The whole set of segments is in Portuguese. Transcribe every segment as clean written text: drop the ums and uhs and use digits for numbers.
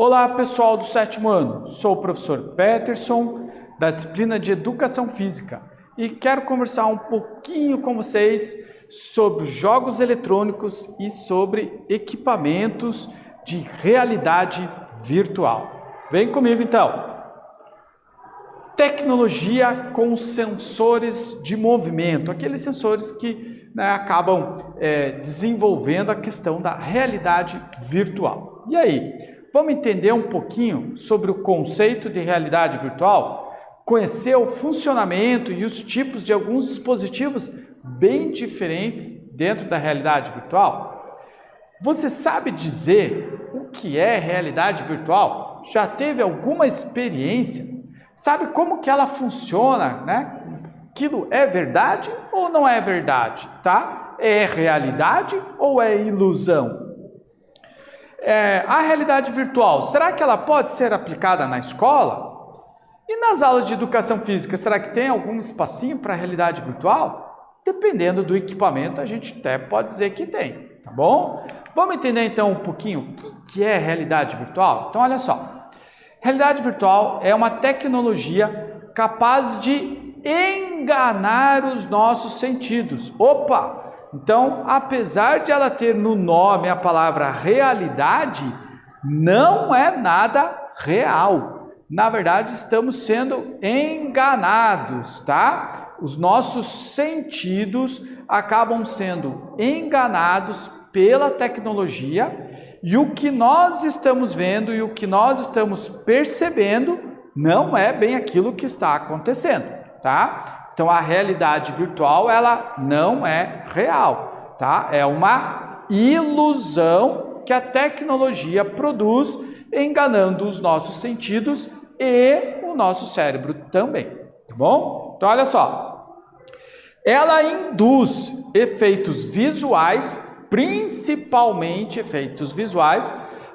Olá pessoal do 7º ano, sou o professor Peterson da disciplina de Educação Física e quero conversar um pouquinho com vocês sobre jogos eletrônicos e sobre equipamentos de realidade virtual. Vem comigo então! Tecnologia com sensores de movimento, aqueles sensores que acabam desenvolvendo a questão da realidade virtual. E aí, vamos entender um pouquinho sobre o conceito de realidade virtual? Conhecer o funcionamento e os tipos de alguns dispositivos bem diferentes dentro da realidade virtual? Você sabe dizer o que é realidade virtual? Já teve alguma experiência? Sabe como que ela funciona, né? Aquilo é verdade ou não é verdade, tá? É realidade ou é ilusão? A realidade virtual, será que ela pode ser aplicada na escola? E nas aulas de educação física, será que tem algum espacinho para realidade virtual? Dependendo do equipamento, a gente até pode dizer que tem, tá bom? Vamos entender então um pouquinho o que é realidade virtual? Então, olha só. Realidade virtual é uma tecnologia capaz de enganar os nossos sentidos. Opa! Então, apesar de ela ter no nome a palavra realidade, não é nada real. Na verdade, estamos sendo enganados, tá? Os nossos sentidos acabam sendo enganados pela tecnologia e o que nós estamos vendo e o que nós estamos percebendo não é bem aquilo que está acontecendo, tá? Então, a realidade virtual, ela não é real, tá? É uma ilusão que a tecnologia produz, enganando os nossos sentidos e o nosso cérebro também, tá bom? Então, olha só. Ela induz efeitos visuais, principalmente efeitos visuais,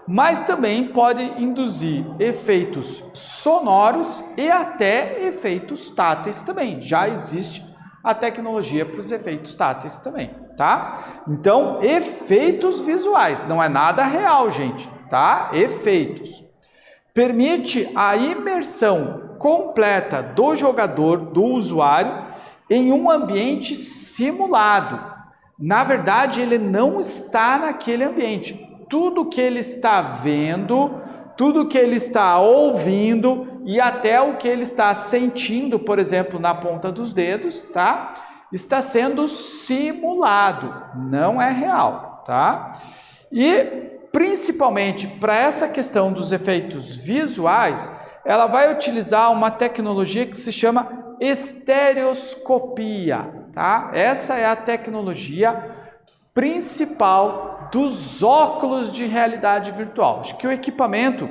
mas também pode induzir efeitos sonoros e até efeitos táteis também. Já existe a tecnologia para os efeitos táteis também, tá? Então, efeitos visuais, não é nada real, gente, tá? Efeitos. Permite a imersão completa do jogador, do usuário, em um ambiente simulado. Na verdade, ele não está naquele ambiente. Tudo que ele está vendo, tudo que ele está ouvindo e até o que ele está sentindo, por exemplo, na ponta dos dedos, tá? Está sendo simulado, não é real, tá? E principalmente para essa questão dos efeitos visuais, ela vai utilizar uma tecnologia que se chama estereoscopia, tá? Essa é a tecnologia principal dos óculos de realidade virtual. Acho que o equipamento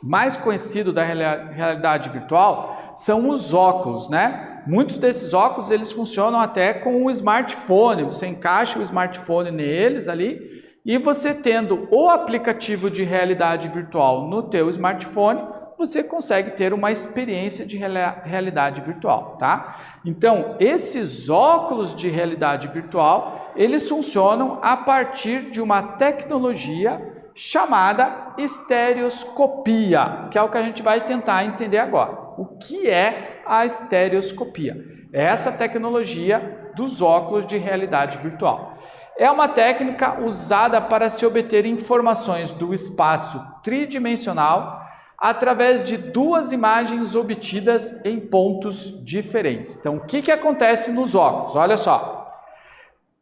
mais conhecido da realidade virtual são os óculos, né? Muitos desses óculos, eles funcionam até com o smartphone. Você encaixa o smartphone neles ali e você tendo o aplicativo de realidade virtual no teu smartphone, você consegue ter uma experiência de realidade virtual, tá? Então, esses óculos de realidade virtual, eles funcionam a partir de uma tecnologia chamada estereoscopia, que é o que a gente vai tentar entender agora. O que é a estereoscopia? É essa tecnologia dos óculos de realidade virtual. É uma técnica usada para se obter informações do espaço tridimensional através de duas imagens obtidas em pontos diferentes. Então, o que acontece nos óculos? Olha só.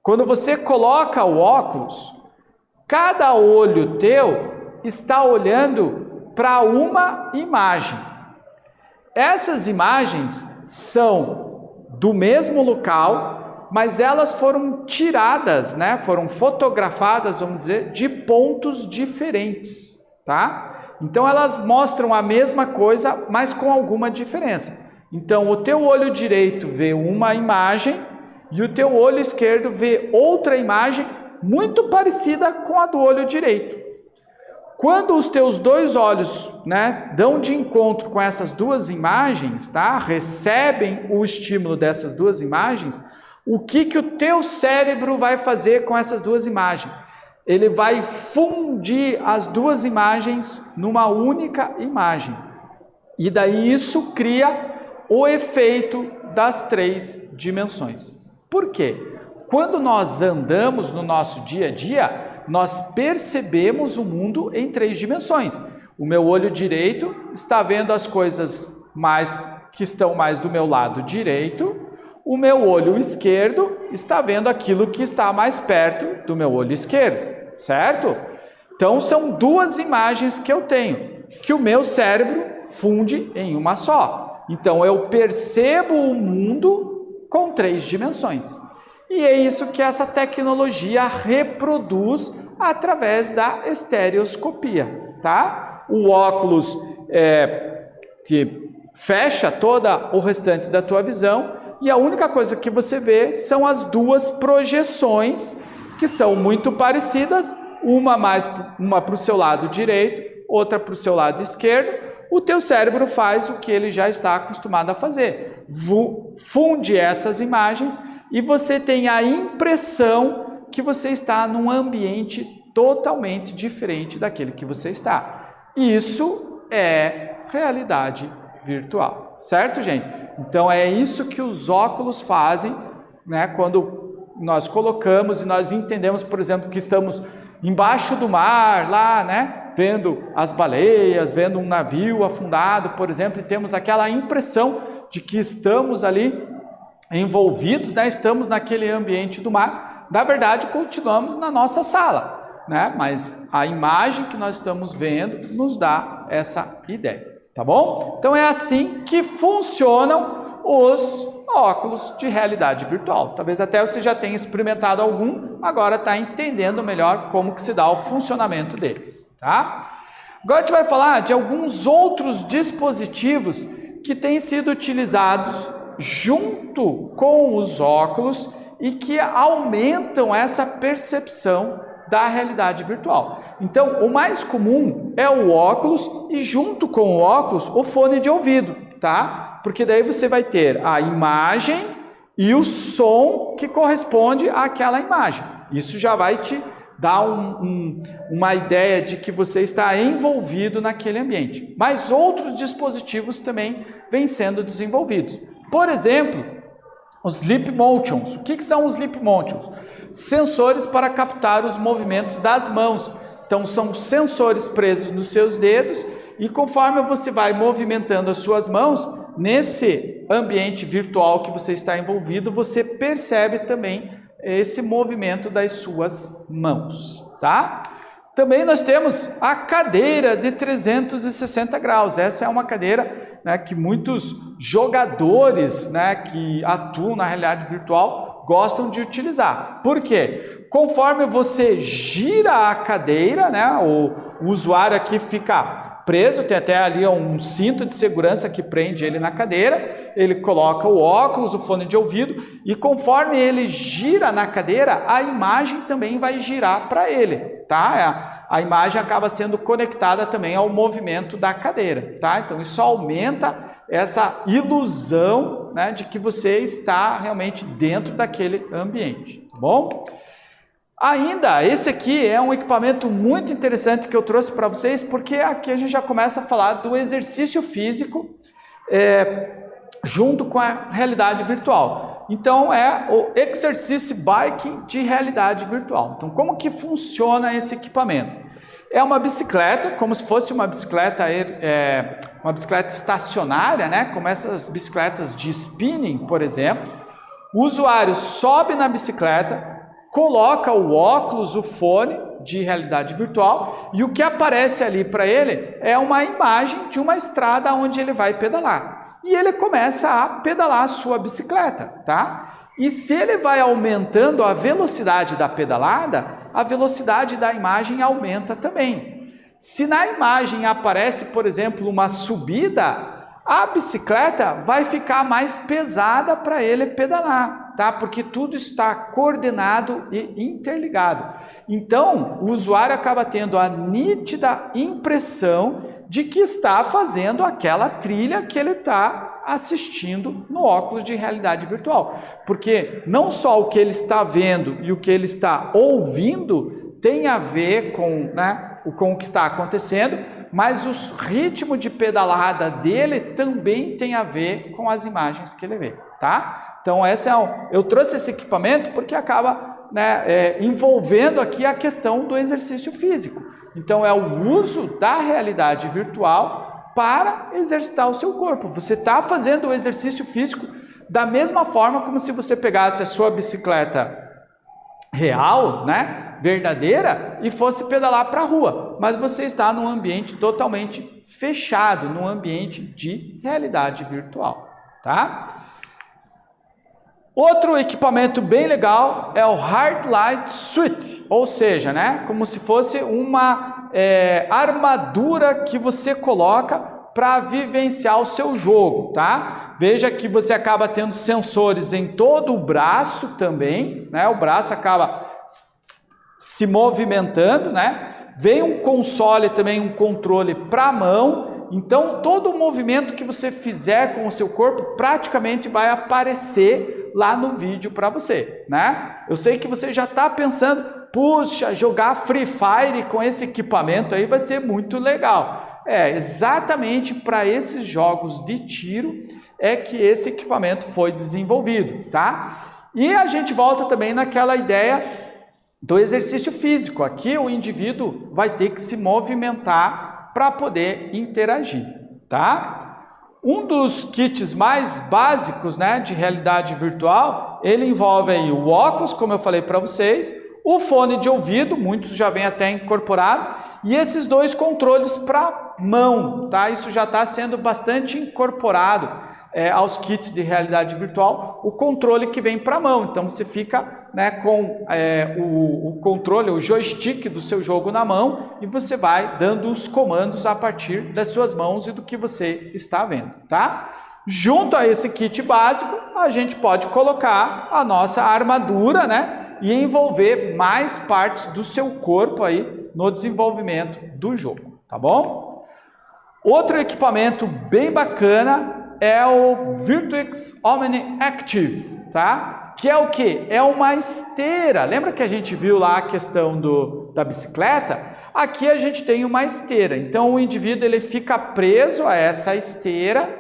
Quando você coloca o óculos, cada olho teu está olhando para uma imagem. Essas imagens são do mesmo local, mas elas foram tiradas, né? Foram fotografadas, vamos dizer, de pontos diferentes, tá? Então, elas mostram a mesma coisa, mas com alguma diferença. Então, o teu olho direito vê uma imagem e o teu olho esquerdo vê outra imagem muito parecida com a do olho direito. Quando os teus dois olhos, né, dão de encontro com essas duas imagens, tá? Recebem o estímulo dessas duas imagens, o que o teu cérebro vai fazer com essas duas imagens? ele vai fundir as duas imagens numa única imagem. E daí isso cria o efeito das 3 dimensões. Por quê? Quando nós andamos no nosso dia a dia, nós percebemos o mundo em 3 dimensões. O meu olho direito está vendo as coisas que estão mais do meu lado direito. O meu olho esquerdo está vendo aquilo que está mais perto do meu olho esquerdo, certo? Então, são 2 imagens que eu tenho, que o meu cérebro funde em uma só. Então, eu percebo o mundo com 3 dimensões. E é isso que essa tecnologia reproduz através da estereoscopia, tá? O óculos que fecha todo o restante da tua visão e a única coisa que você vê são as 2 projeções que são muito parecidas, uma para o seu lado direito, outra para o seu lado esquerdo. O teu cérebro faz o que ele já está acostumado a fazer, funde essas imagens e você tem a impressão que você está num ambiente totalmente diferente daquele que você está. Isso é realidade virtual, certo, gente? Então é isso que os óculos fazem, né? Quando nós colocamos e nós entendemos, por exemplo, que estamos embaixo do mar, lá, né? Vendo as baleias, vendo um navio afundado, por exemplo, e temos aquela impressão de que estamos ali envolvidos, né? Estamos naquele ambiente do mar. Na verdade, continuamos na nossa sala, né? Mas a imagem que nós estamos vendo nos dá essa ideia, tá bom? Então é assim que funcionam os óculos de realidade virtual. Talvez até você já tenha experimentado algum, agora está entendendo melhor como que se dá o funcionamento deles, tá? Agora a gente vai falar de alguns outros dispositivos que têm sido utilizados junto com os óculos e que aumentam essa percepção da realidade virtual. Então, o mais comum é o óculos e junto com o óculos o fone de ouvido, tá? Porque daí você vai ter a imagem e o som que corresponde àquela imagem. Isso já vai te dar uma ideia de que você está envolvido naquele ambiente. Mas outros dispositivos também vêm sendo desenvolvidos. Por exemplo, os Sleep Motions. O que são os Sleep Motions? Sensores para captar os movimentos das mãos. Então, são sensores presos nos seus dedos e conforme você vai movimentando as suas mãos, nesse ambiente virtual que você está envolvido, você percebe também esse movimento das suas mãos, tá? Também nós temos a cadeira de 360 graus. Essa é uma cadeira, né, que muitos jogadores, né, que atuam na realidade virtual gostam de utilizar. Por quê? Conforme você gira a cadeira, né, o usuário aqui fica preso, tem até ali um cinto de segurança que prende ele na cadeira, ele coloca o óculos, o fone de ouvido, e conforme ele gira na cadeira, a imagem também vai girar para ele, tá? A imagem acaba sendo conectada também ao movimento da cadeira, tá? Então isso aumenta essa ilusão, né, de que você está realmente dentro daquele ambiente, tá bom? Ainda, esse aqui é um equipamento muito interessante que eu trouxe para vocês, porque aqui a gente já começa a falar do exercício físico junto com a realidade virtual. Então, é o Exercise Bike de realidade virtual. Então, como que funciona esse equipamento? É uma bicicleta, como se fosse uma bicicleta estacionária, né? Como essas bicicletas de spinning, por exemplo. O usuário sobe na bicicleta, coloca o óculos, o fone de realidade virtual e o que aparece ali para ele é uma imagem de uma estrada onde ele vai pedalar. E ele começa a pedalar a sua bicicleta, tá? E se ele vai aumentando a velocidade da pedalada, a velocidade da imagem aumenta também. Se na imagem aparece, por exemplo, uma subida, a bicicleta vai ficar mais pesada para ele pedalar, tá? Porque tudo está coordenado e interligado. Então, o usuário acaba tendo a nítida impressão de que está fazendo aquela trilha que ele está assistindo no óculos de realidade virtual. Porque não só o que ele está vendo e o que ele está ouvindo tem a ver com, né, com o que está acontecendo, mas o ritmo de pedalada dele também tem a ver com as imagens que ele vê, tá? Então, eu trouxe esse equipamento porque acaba, né, envolvendo aqui a questão do exercício físico. Então, é o uso da realidade virtual para exercitar o seu corpo. Você está fazendo o exercício físico da mesma forma como se você pegasse a sua bicicleta real, né, verdadeira, e fosse pedalar para a rua. Mas você está num ambiente totalmente fechado, num ambiente de realidade virtual, tá? Outro equipamento bem legal é o Hard Light Suit, ou seja, né, como se fosse uma armadura que você coloca para vivenciar o seu jogo, tá? Veja que você acaba tendo sensores em todo o braço também, né? O braço acaba se movimentando, né? Vem um console também, um controle para a mão. Então, todo o movimento que você fizer com o seu corpo praticamente vai aparecer lá no vídeo para você, né? Eu sei que você já está pensando, puxa, jogar Free Fire com esse equipamento aí vai ser muito legal. Exatamente para esses jogos de tiro é que esse equipamento foi desenvolvido, tá? E a gente volta também naquela ideia do exercício físico. Aqui o indivíduo vai ter que se movimentar para poder interagir, tá? Um dos kits mais básicos, né, de realidade virtual, ele envolve aí o óculos, como eu falei para vocês, o fone de ouvido, muitos já vêm até incorporado, e esses dois controles para mão, tá? Isso já está sendo bastante incorporado aos kits de realidade virtual, o controle que vem para a mão. Então você fica, né, com o controle, o joystick do seu jogo na mão, e você vai dando os comandos a partir das suas mãos e do que você está vendo, tá? Junto a esse kit básico, a gente pode colocar a nossa armadura, né, e envolver mais partes do seu corpo aí no desenvolvimento do jogo, tá bom? Outro equipamento bem bacana é o Virtuix Omni Active, tá? Que é o quê? É uma esteira. Lembra que a gente viu lá a questão da bicicleta? Aqui a gente tem uma esteira. Então o indivíduo ele fica preso a essa esteira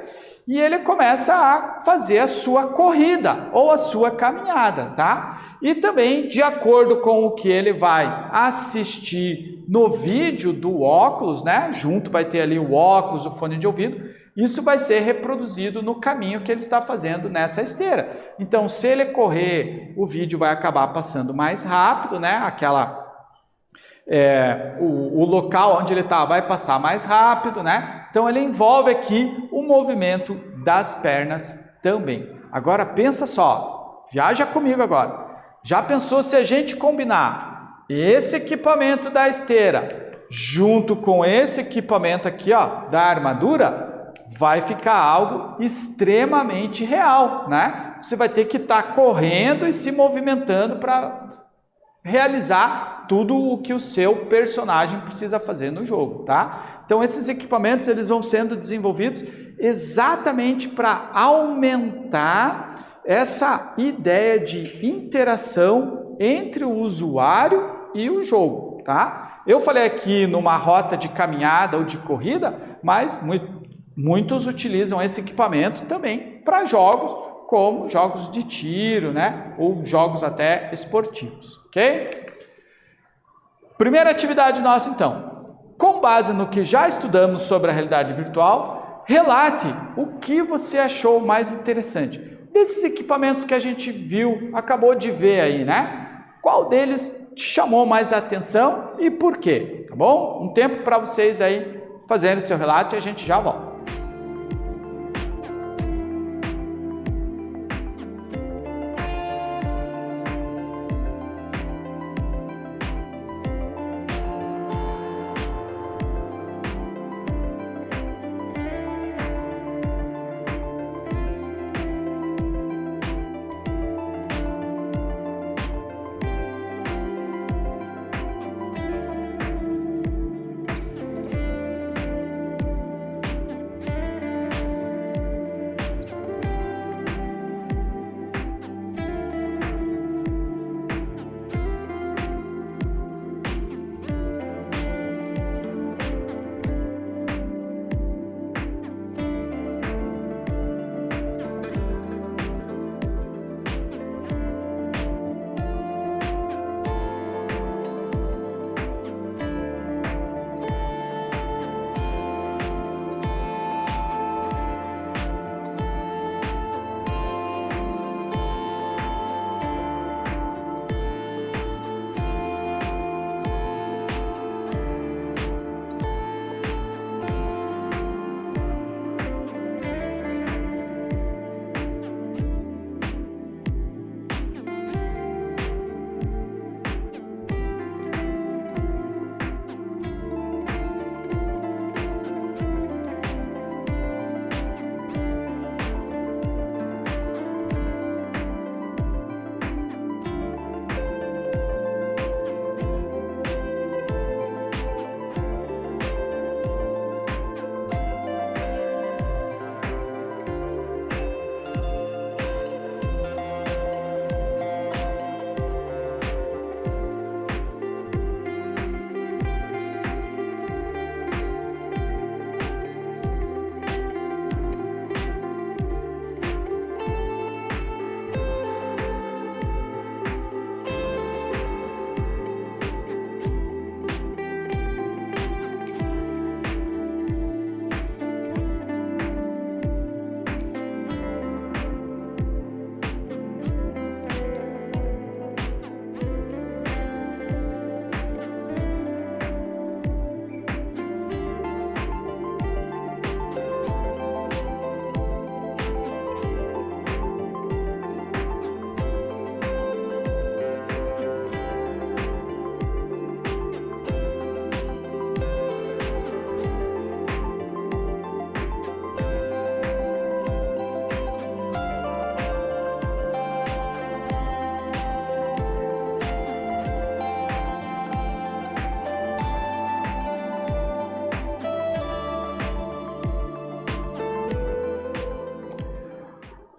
e ele começa a fazer a sua corrida ou a sua caminhada, tá? E também, de acordo com o que ele vai assistir no vídeo do óculos, né? Junto vai ter ali o óculos, o fone de ouvido, isso vai ser reproduzido no caminho que ele está fazendo nessa esteira. Então, se ele correr, o vídeo vai acabar passando mais rápido, né? O local onde ele está vai passar mais rápido, né? Então ele envolve aqui o movimento das pernas também. Agora pensa só, viaja comigo agora. Já pensou se a gente combinar esse equipamento da esteira junto com esse equipamento aqui, ó, da armadura? Vai ficar algo extremamente real, né? Você vai ter que estar correndo e se movimentando para realizar tudo o que o seu personagem precisa fazer no jogo, tá? Então esses equipamentos eles vão sendo desenvolvidos exatamente para aumentar essa ideia de interação entre o usuário e o jogo, tá? Eu falei aqui numa rota de caminhada ou de corrida, mas muitos utilizam esse equipamento também para jogos como jogos de tiro, né? Ou jogos até esportivos, ok? Primeira atividade nossa, então. Com base no que já estudamos sobre a realidade virtual, relate o que você achou mais interessante. Desses equipamentos que a gente viu, acabou de ver aí, né? Qual deles te chamou mais a atenção e por quê? Tá bom? Um tempo para vocês aí fazerem o seu relato e a gente já volta.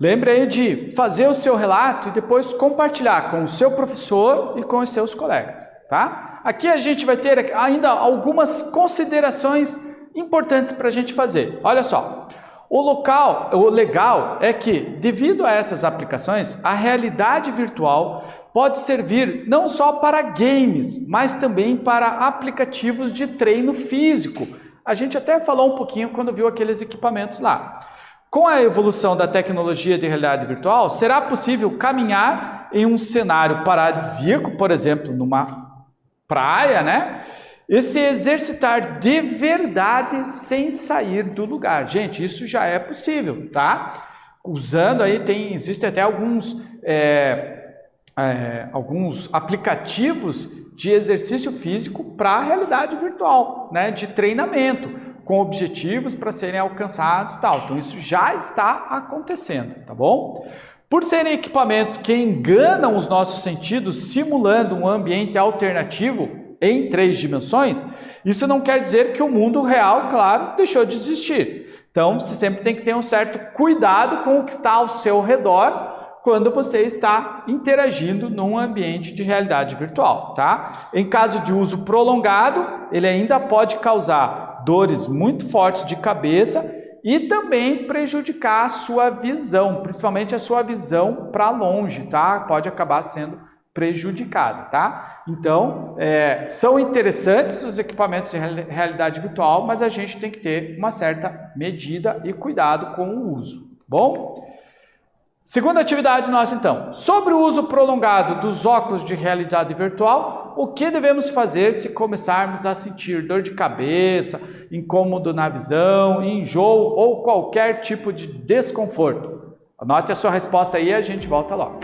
Lembre aí de fazer o seu relato e depois compartilhar com o seu professor e com os seus colegas, tá? Aqui a gente vai ter ainda algumas considerações importantes para a gente fazer. Olha só, o legal é que, devido a essas aplicações, a realidade virtual pode servir não só para games, mas também para aplicativos de treino físico. A gente até falou um pouquinho quando viu aqueles equipamentos lá. Com a evolução da tecnologia de realidade virtual, será possível caminhar em um cenário paradisíaco, por exemplo, numa praia, né? E se exercitar de verdade sem sair do lugar. Gente, isso já é possível, tá? Usando aí, existem até alguns aplicativos de exercício físico para a realidade virtual, né? De treinamento, com objetivos para serem alcançados e tal. Então, isso já está acontecendo, tá bom? Por serem equipamentos que enganam os nossos sentidos, simulando um ambiente alternativo em 3 dimensões, isso não quer dizer que o mundo real, claro, deixou de existir. Então, você sempre tem que ter um certo cuidado com o que está ao seu redor quando você está interagindo num ambiente de realidade virtual, tá? Em caso de uso prolongado, ele ainda pode causar dores muito fortes de cabeça e também prejudicar a sua visão, principalmente a sua visão para longe, tá? Pode acabar sendo prejudicada, tá? Então, são interessantes os equipamentos de realidade virtual, mas a gente tem que ter uma certa medida e cuidado com o uso, tá bom? Segunda atividade nossa, então. Sobre o uso prolongado dos óculos de realidade virtual, o que devemos fazer se começarmos a sentir dor de cabeça, incômodo na visão, enjoo ou qualquer tipo de desconforto? Anote a sua resposta aí e a gente volta logo.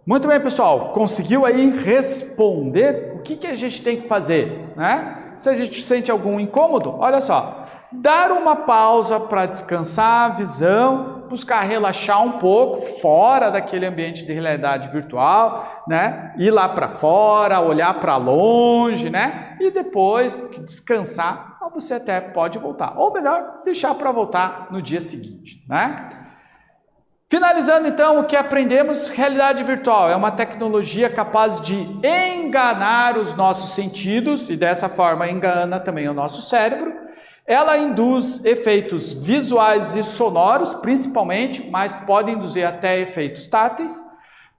Muito bem, pessoal. Conseguiu aí responder o que a gente tem que fazer, né? Se a gente sente algum incômodo, olha só. Dar uma pausa para descansar a visão, buscar relaxar um pouco fora daquele ambiente de realidade virtual, né? Ir lá para fora, olhar para longe, né? E depois que descansar, você até pode voltar. Ou melhor, deixar para voltar no dia seguinte, né? Finalizando então, o que aprendemos, realidade virtual é uma tecnologia capaz de enganar os nossos sentidos e dessa forma engana também o nosso cérebro. Ela induz efeitos visuais e sonoros, principalmente, mas pode induzir até efeitos táteis.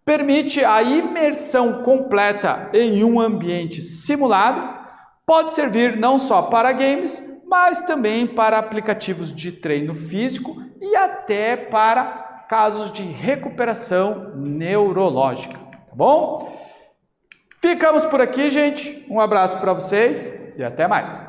Permite a imersão completa em um ambiente simulado. Pode servir não só para games, mas também para aplicativos de treino físico e até para casos de recuperação neurológica, tá bom? Ficamos por aqui, gente. Um abraço para vocês e até mais.